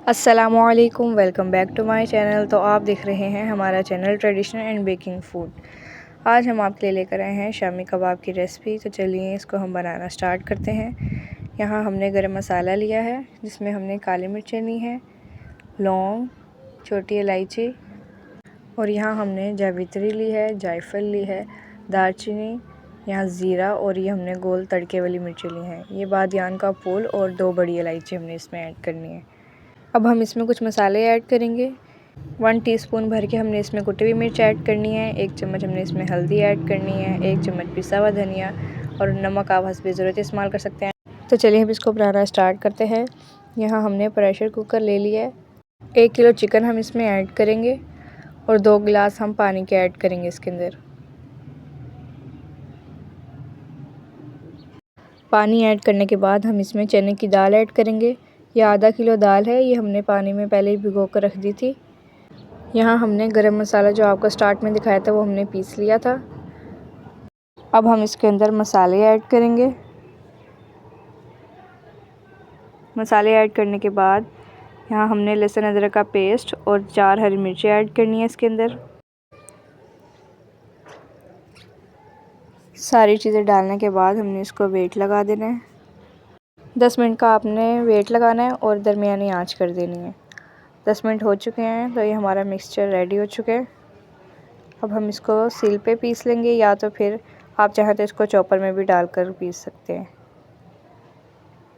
अस्सलामुअलैकुम, welcome back to my channel. तो आप देख रहे हैं हमारा channel traditional and baking food. आज हम आपके लिए लेकर आए हैं शामी कबाब की रेसिपी। तो चलिए इसको हम बनाना स्टार्ट करते हैं। यहाँ हमने गरम मसाला लिया है, जिसमें हमने काली मिर्चें ली हैं, लौंग, छोटी इलायची, और यहाँ हमने जावित्री ली है, जायफल ली है, दालचीनी, यहाँ ज़ीरा, और ये हमने गोल तड़के वाली मिर्चें ली हैं। ये बादियान का फूल और 2 बड़ी इलायची हमने इसमें ऐड करनी है। अब हम इसमें कुछ मसाले ऐड करेंगे। 1 टीस्पून भर के हमने इसमें कुटी हुई मिर्च ऐड करनी है, 1 चम्मच हमने इसमें हल्दी ऐड करनी है, 1 चम्मच पिसा हुआ धनिया, और नमक आप हस्बे ज़रूरत इस्तेमाल कर सकते हैं। तो चलिए हम इसको बनाना स्टार्ट करते हैं। यहाँ हमने प्रेशर कुकर ले लिया है। 1 किलो चिकन हम इसमें ऐड करेंगे और 2 गिलास हम पानी के ऐड करेंगे इसके अंदर। पानी ऐड करने के बाद हम इसमें चने की दाल ऐड करेंगे। यह आधा किलो दाल है, ये हमने पानी में पहले ही भिगो कर रख दी थी। यहाँ हमने गरम मसाला जो आपको स्टार्ट में दिखाया था वो हमने पीस लिया था। अब हम इसके अंदर मसाले ऐड करेंगे। मसाले ऐड करने के बाद यहाँ हमने लहसुन अदरक का पेस्ट और 4 हरी मिर्ची ऐड करनी है इसके अंदर। सारी चीज़ें डालने के बाद हमने इसको वेट लगा देना है। 10 मिनट का आपने वेट लगाना है और दरमियानी आंच कर देनी है। 10 मिनट हो चुके हैं, तो ये हमारा मिक्सचर रेडी हो चुका है। अब हम इसको सील पे पीस लेंगे, या तो फिर आप चाहें तो इसको चॉपर में भी डालकर पीस सकते हैं।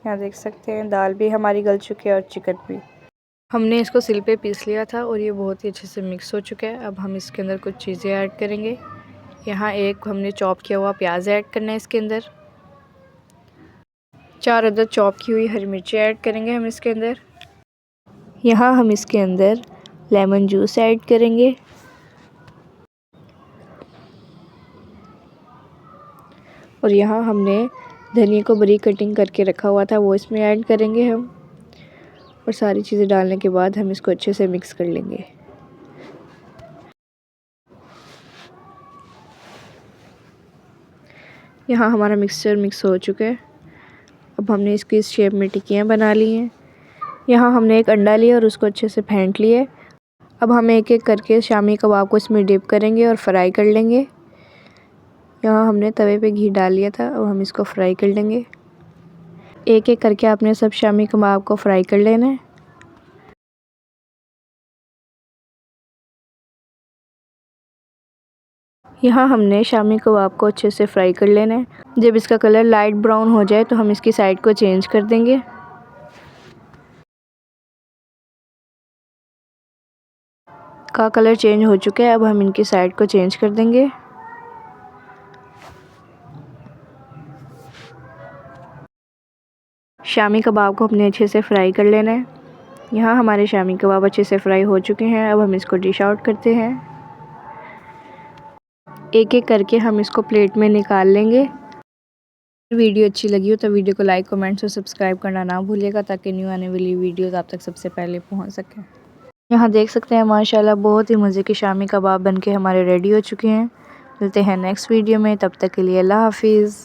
यहाँ देख सकते हैं दाल भी हमारी गल चुकी है और चिकन भी। हमने इसको सिल पे पीस लिया था और ये बहुत ही अच्छे से मिक्स हो चुका है। अब हम इसके अंदर कुछ चीज़ें ऐड करेंगे। यहाँ एक हमने चॉप किया हुआ प्याज ऐड करना है इसके अंदर। 4 अदद चॉप की हुई हरी मिर्ची ऐड करेंगे हम इसके अंदर। यहाँ हम इसके अंदर लेमन जूस ऐड करेंगे। और यहाँ हमने धनिया को बरीक कटिंग करके रखा हुआ था, वो इसमें ऐड करेंगे हम। और सारी चीज़ें डालने के बाद हम इसको अच्छे से मिक्स कर लेंगे। यहाँ हमारा मिक्सचर मिक्स हो चुका है। अब हमने इसकी इस शेप में टिक्कियाँ बना ली हैं। यहाँ हमने एक अंडा लिया और उसको अच्छे से फेंट लिए। अब हम एक एक करके शामी कबाब को इसमें डिप करेंगे और फ्राई कर लेंगे। यहाँ हमने तवे पे घी डाल लिया था, अब हम इसको फ्राई कर लेंगे। एक एक करके आपने सब शामी कबाब को फ्राई कर लेना है। यहाँ हमने शामी कबाब को अच्छे से फ्राई कर लेना है। जब इसका कलर लाइट ब्राउन हो जाए तो हम इसकी साइड को चेंज कर देंगे। का कलर चेंज हो चुका है, अब हम इनकी साइड को चेंज कर देंगे। शामी कबाब को हमने अच्छे से फ्राई कर लेना है। यहाँ हमारे शामी कबाब अच्छे से फ्राई हो चुके हैं। अब हम इसको डिश आउट करते हैं। एक एक करके हम इसको प्लेट में निकाल लेंगे। वीडियो अच्छी लगी हो तो वीडियो को लाइक, कमेंट्स और सब्सक्राइब करना ना भूलिएगा, ताकि न्यू आने वाली वीडियोस आप तक सबसे पहले पहुंच सकें। यहाँ देख सकते हैं माशाल्लाह बहुत ही मज़े के शामी कबाब बनके हमारे रेडी हो चुके हैं। मिलते हैं नेक्स्ट वीडियो में, तब तक के लिए अल्लाह हाफिज़।